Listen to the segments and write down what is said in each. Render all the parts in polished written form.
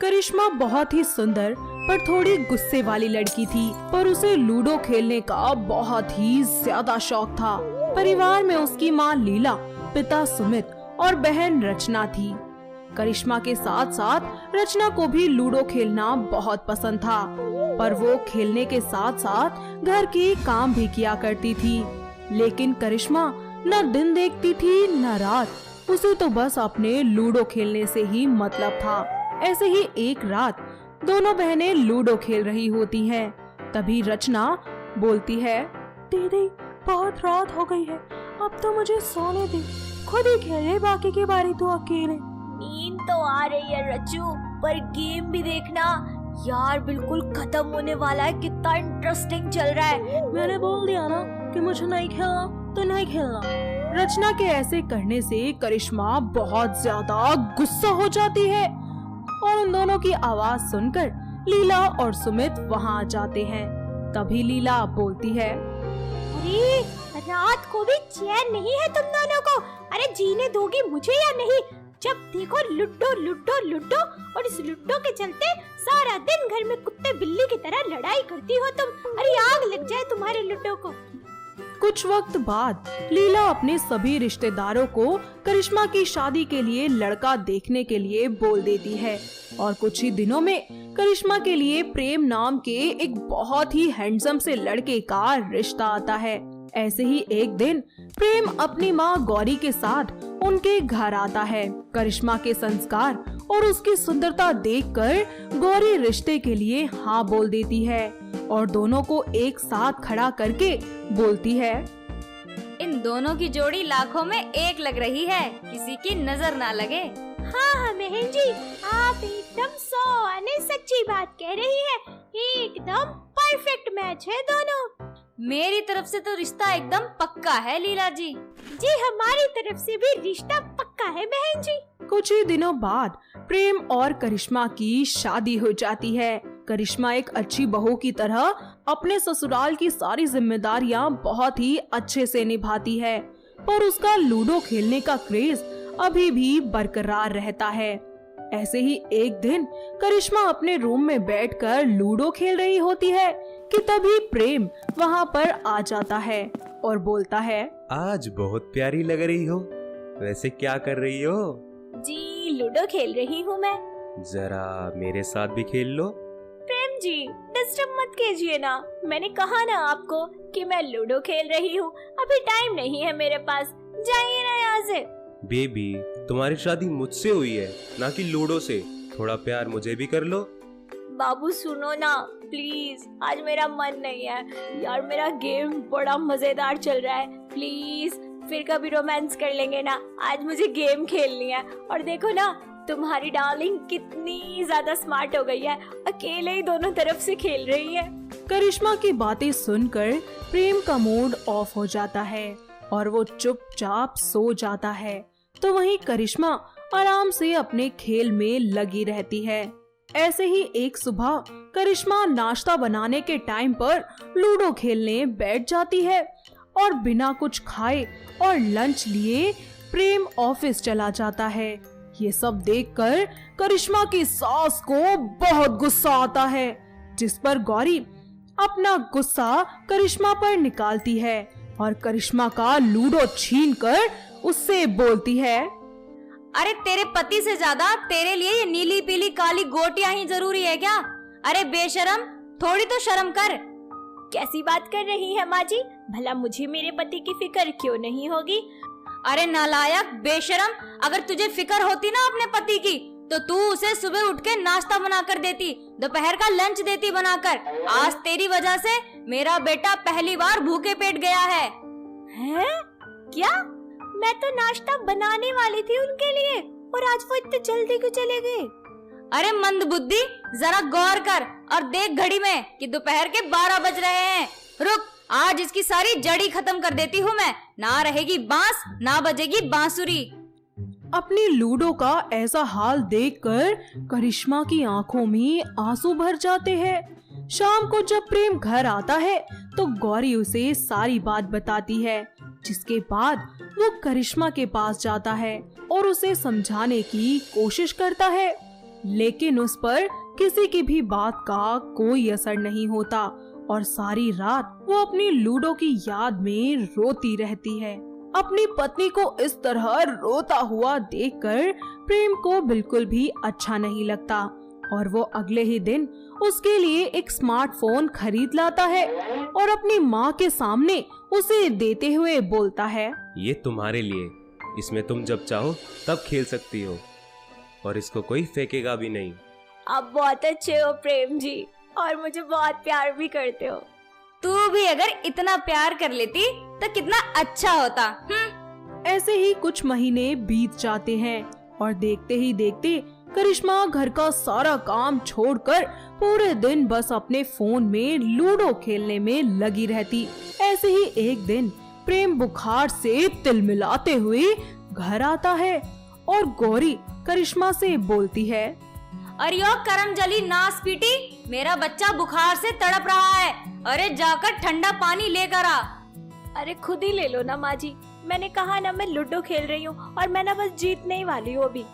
करिश्मा बहुत ही सुंदर पर थोड़ी गुस्से वाली लड़की थी, पर उसे लूडो खेलने का बहुत ही ज्यादा शौक था। परिवार में उसकी माँ लीला, पिता सुमित और बहन रचना थी। करिश्मा के साथ साथ रचना को भी लूडो खेलना बहुत पसंद था, पर वो खेलने के साथ साथ घर के काम भी किया करती थी। लेकिन करिश्मा न दिन देखती थी न रात, उसे तो बस अपने लूडो खेलने से ही मतलब था। ऐसे ही एक रात दोनों बहनें लूडो खेल रही होती हैं। तभी रचना बोलती है, दीदी बहुत रात हो गई है, अब तो मुझे सोने दे, खुद ही खेले, बाकी की बारी तो अकेले। नींद तो आ रही है रच्चू, पर गेम भी देखना यार, बिल्कुल खत्म होने वाला है। कितना इंटरेस्टिंग चल रहा है। मैंने बोल दिया ना कि मुझे नहीं खेलना तो नहीं खेलना। रचना के ऐसे करने से करिश्मा बहुत ज्यादा गुस्सा हो जाती है और उन दोनों की आवाज सुनकर लीला और सुमित वहाँ आ जाते हैं। तभी लीला बोलती है, अरे रात को भी चैन नहीं है तुम दोनों को। अरे जीने दोगी मुझे या नहीं? जब देखो लुड्डो लुड्डो लुड्डो, और इस लुड्डो के चलते सारा दिन घर में कुत्ते बिल्ली की तरह लड़ाई करती हो तुम। अरे आग लग जाए तुम्हारे लुड्डो को। कुछ वक्त बाद लीला अपने सभी रिश्तेदारों को करिश्मा की शादी के लिए लड़का देखने के लिए बोल देती है और कुछ ही दिनों में करिश्मा के लिए प्रेम नाम के एक बहुत ही हैंडसम से लड़के का रिश्ता आता है। ऐसे ही एक दिन प्रेम अपनी माँ गौरी के साथ उनके घर आता है। करिश्मा के संस्कार और उसकी सुंदरता देखकर गौरी रिश्ते के लिए हाँ बोल देती है और दोनों को एक साथ खड़ा करके बोलती है, इन दोनों की जोड़ी लाखों में एक लग रही है, किसी की नजर ना लगे। हाँ बहन जी, आप एकदम 100 आने सच्ची बात कह रही है। एकदम परफेक्ट मैच है दोनों। मेरी तरफ से तो रिश्ता एकदम पक्का है लीला जी। जी हमारी तरफ से भी रिश्ता पक्का है बहन जी। कुछ ही दिनों बाद प्रेम और करिश्मा की शादी हो जाती है। करिश्मा एक अच्छी बहू की तरह अपने ससुराल की सारी जिम्मेदारियां बहुत ही अच्छे से निभाती है, पर उसका लूडो खेलने का क्रेज अभी भी बरकरार रहता है। ऐसे ही एक दिन करिश्मा अपने रूम में बैठकर लूडो खेल रही होती है कि तभी प्रेम वहाँ पर आ जाता है और बोलता है, आज बहुत प्यारी लग रही हो, वैसे क्या कर रही हो? जी लूडो खेल रही हूँ मैं। जरा मेरे साथ भी खेल लो। प्रेम जी डिस्टर्ब मत कीजिए ना, मैंने कहा ना आपको कि मैं लूडो खेल रही हूँ, अभी टाइम नहीं है मेरे पास, जाइए ना यहाँ से। बेबी तुम्हारी शादी मुझसे हुई है, ना कि लूडो से, थोड़ा प्यार मुझे भी कर लो। बाबू सुनो ना प्लीज, आज मेरा मन नहीं है यार, मेरा गेम बड़ा मजेदार चल रहा है, प्लीज फिर कभी रोमांस कर लेंगे ना, आज मुझे गेम खेलनी है। और देखो ना तुम्हारी डार्लिंग कितनी ज्यादा स्मार्ट हो गई है, अकेले ही दोनों तरफ से खेल रही है। करिश्मा की बातें सुनकर प्रेम का मूड ऑफ हो जाता है और वो चुपचाप सो जाता है। तो वहीं करिश्मा आराम से अपने खेल में लगी रहती है। ऐसे ही एक सुबह करिश्मा नाश्ता बनाने के टाइम पर लूडो खेलने बैठ जाती है और बिना कुछ खाए और लंच लिए प्रेम ऑफिस चला जाता है। ये सब देखकर करिश्मा की सास को बहुत गुस्सा आता है, जिस पर गौरी अपना गुस्सा करिश्मा पर निकालती है और करिश्मा का लूडो छीनकर उससे बोलती है, अरे तेरे पति से ज्यादा तेरे लिए ये नीली पीली काली गोटियां ही जरूरी है क्या? अरे बेशरम, थोड़ी तो शर्म कर। कैसी बात कर रही है माँ जी, भला मुझे मेरे पति की फिक्र क्यों नहीं होगी? अरे नालायक बेशरम, अगर तुझे फिक्र होती ना अपने पति की तो तू उसे सुबह उठ के नाश्ता बना कर देती, दोपहर का लंच देती बनाकर। आज तेरी वजह से मेरा बेटा पहली बार भूखे पेट गया है। हैं? क्या? मैं तो नाश्ता बनाने वाली थी उनके लिए और आज वो इतने जल्दी क्यों चले गए? अरे मंदबुद्धि, जरा गौर कर और देख घड़ी में कि दोपहर के 12 बज रहे हैं। रुक, आज इसकी सारी जड़ी खत्म कर देती हूँ मैं, ना रहेगी बांस ना बजेगी बांसुरी। अपनी लूडो का ऐसा हाल देखकर करिश्मा की आंखों में आंसू भर जाते हैं। शाम को जब प्रेम घर आता है तो गौरी उसे सारी बात बताती है, जिसके बाद वो करिश्मा के पास जाता है और उसे समझाने की कोशिश करता है। लेकिन उस पर किसी की भी बात का कोई असर नहीं होता और सारी रात वो अपनी लूडो की याद में रोती रहती है। अपनी पत्नी को इस तरह रोता हुआ देखकर प्रेम को बिल्कुल भी अच्छा नहीं लगता और वो अगले ही दिन उसके लिए एक स्मार्टफोन खरीद लाता है और अपनी माँ के सामने उसे देते हुए बोलता है, ये तुम्हारे लिए, इसमें तुम जब चाहो तब खेल सकती हो और इसको कोई फेंकेगा भी नहीं। आप बहुत अच्छे हो प्रेम जी, और मुझे बहुत प्यार भी करते हो। तू भी अगर इतना प्यार कर लेती तो कितना अच्छा होता। ऐसे ही कुछ महीने बीत जाते हैं और देखते ही देखते करिश्मा घर का सारा काम छोड़कर पूरे दिन बस अपने फोन में लूडो खेलने में लगी रहती। ऐसे ही एक दिन प्रेम बुखार से तिलमिलाते हुए घर आता है और गौरी करिश्मा से बोलती है, अरे ओ करमजली नास पीटी, मेरा बच्चा बुखार से तड़प रहा है, अरे जाकर ठंडा पानी लेकर आ। अरे खुद ही ले लो ना माँ जी, मैंने कहा ना मैं लूडो खेल रही हूँ और मैं ना बस जीतने ही वाली हूँ अभी।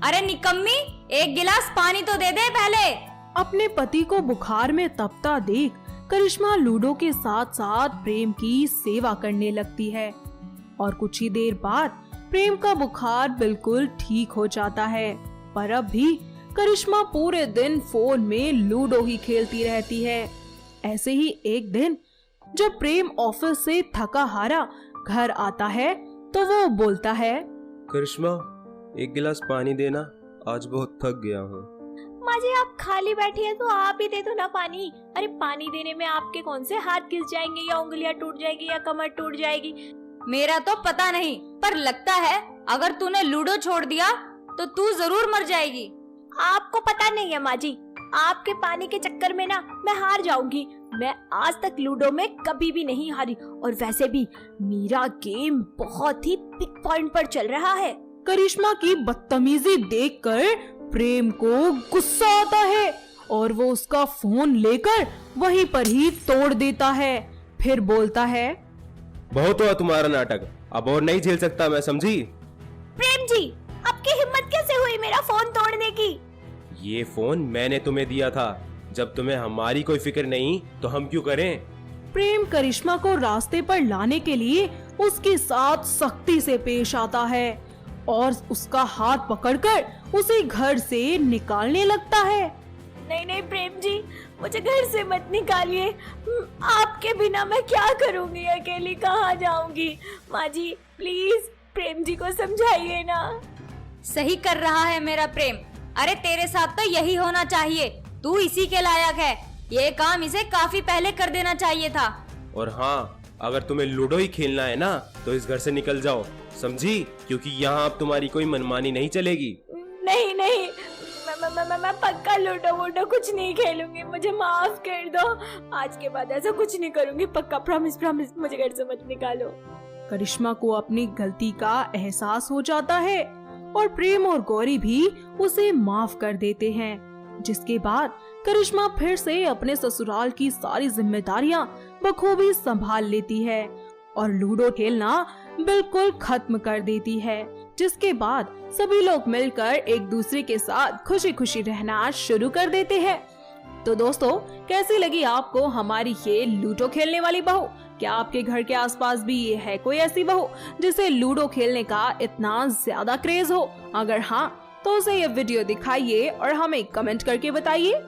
अरे निकम्मी, एक गिलास पानी तो दे दे पहले। अपने पति को बुखार में तपता देख करिश्मा लूडो के साथ साथ प्रेम की सेवा करने लगती है और कुछ ही देर बाद प्रेम का बुखार बिल्कुल ठीक हो जाता है। पर अब भी करिश्मा पूरे दिन फोन में लूडो ही खेलती रहती है। ऐसे ही एक दिन जब प्रेम ऑफिस से थका हारा घर आता है तो वो बोलता है, करिश्मा, एक गिलास पानी देना, आज बहुत थक गया हूँ। माँ जी आप खाली बैठी है तो आप ही दे दो ना पानी। अरे पानी देने में आपके कौन से हाथ घिस जाएंगे या उंगलियां टूट जाएगी या कमर टूट जाएगी। मेरा तो पता नहीं, पर लगता है अगर तूने लूडो छोड़ दिया तो तू जरूर मर जाएगी। आपको पता नहीं है माँ जी, आपके पानी के चक्कर में ना मैं हार जाऊंगी। मैं आज तक लूडो में कभी भी नहीं हारी और वैसे भी मेरा गेम बहुत ही पिक पॉइंट पर चल रहा है। करिश्मा की बदतमीजी देखकर प्रेम को गुस्सा आता है और वो उसका फोन लेकर वहीं पर ही तोड़ देता है। फिर बोलता है, बहुत हुआ तुम्हारा नाटक, अब और नहीं झेल सकता मैं, समझी? प्रेम जी आपकी हिम्मत कैसे हुई मेरा फोन तोड़ने की? ये फोन मैंने तुम्हें दिया था, जब तुम्हें हमारी कोई फिक्र नहीं तो हम क्यों करें? प्रेम करिश्मा को रास्ते पर लाने के लिए उसके साथ सख्ती से पेश आता है और उसका हाथ पकड़कर उसे घर से निकालने लगता है। नहीं नहीं प्रेम जी, मुझे घर से मत निकालिए। आपके बिना मैं क्या करूंगी, अकेली कहाँ जाऊंगी। माँ जी प्लीज प्रेम जी को समझाइए ना। सही कर रहा है मेरा प्रेम, अरे तेरे साथ तो यही होना चाहिए, तू इसी के लायक है। ये काम इसे काफी पहले कर देना चाहिए था। और हाँ, अगर तुम्हें लूडो ही खेलना है ना तो इस घर से निकल जाओ, समझी? क्योंकि यहाँ अब तुम्हारी कोई मनमानी नहीं चलेगी। नहीं नहीं, मैं पक्का लूडो वूडो कुछ नहीं खेलूंगी, मुझे माफ कर दो। आज के बाद ऐसा कुछ नहीं करूंगी, पक्का, प्रॉमिस प्रॉमिस, मुझे घर से मत निकालो। करिश्मा को अपनी गलती का एहसास हो जाता है और प्रेम और गौरी भी उसे माफ कर देते हैं, जिसके बाद करिश्मा फिर से अपने ससुराल की सारी जिम्मेदारियां बखूबी संभाल लेती है और लूडो खेलना बिल्कुल खत्म कर देती है, जिसके बाद सभी लोग मिलकर एक दूसरे के साथ खुशी खुशी रहना शुरू कर देते हैं। तो दोस्तों, कैसी लगी आपको हमारी ये लूडो खेलने वाली बहू? क्या आपके घर के आसपास भी ये है कोई ऐसी बहू जिसे लूडो खेलने का इतना ज्यादा क्रेज हो? अगर हाँ तो उसे ये वीडियो दिखाइए और हमें कमेंट करके बताइए।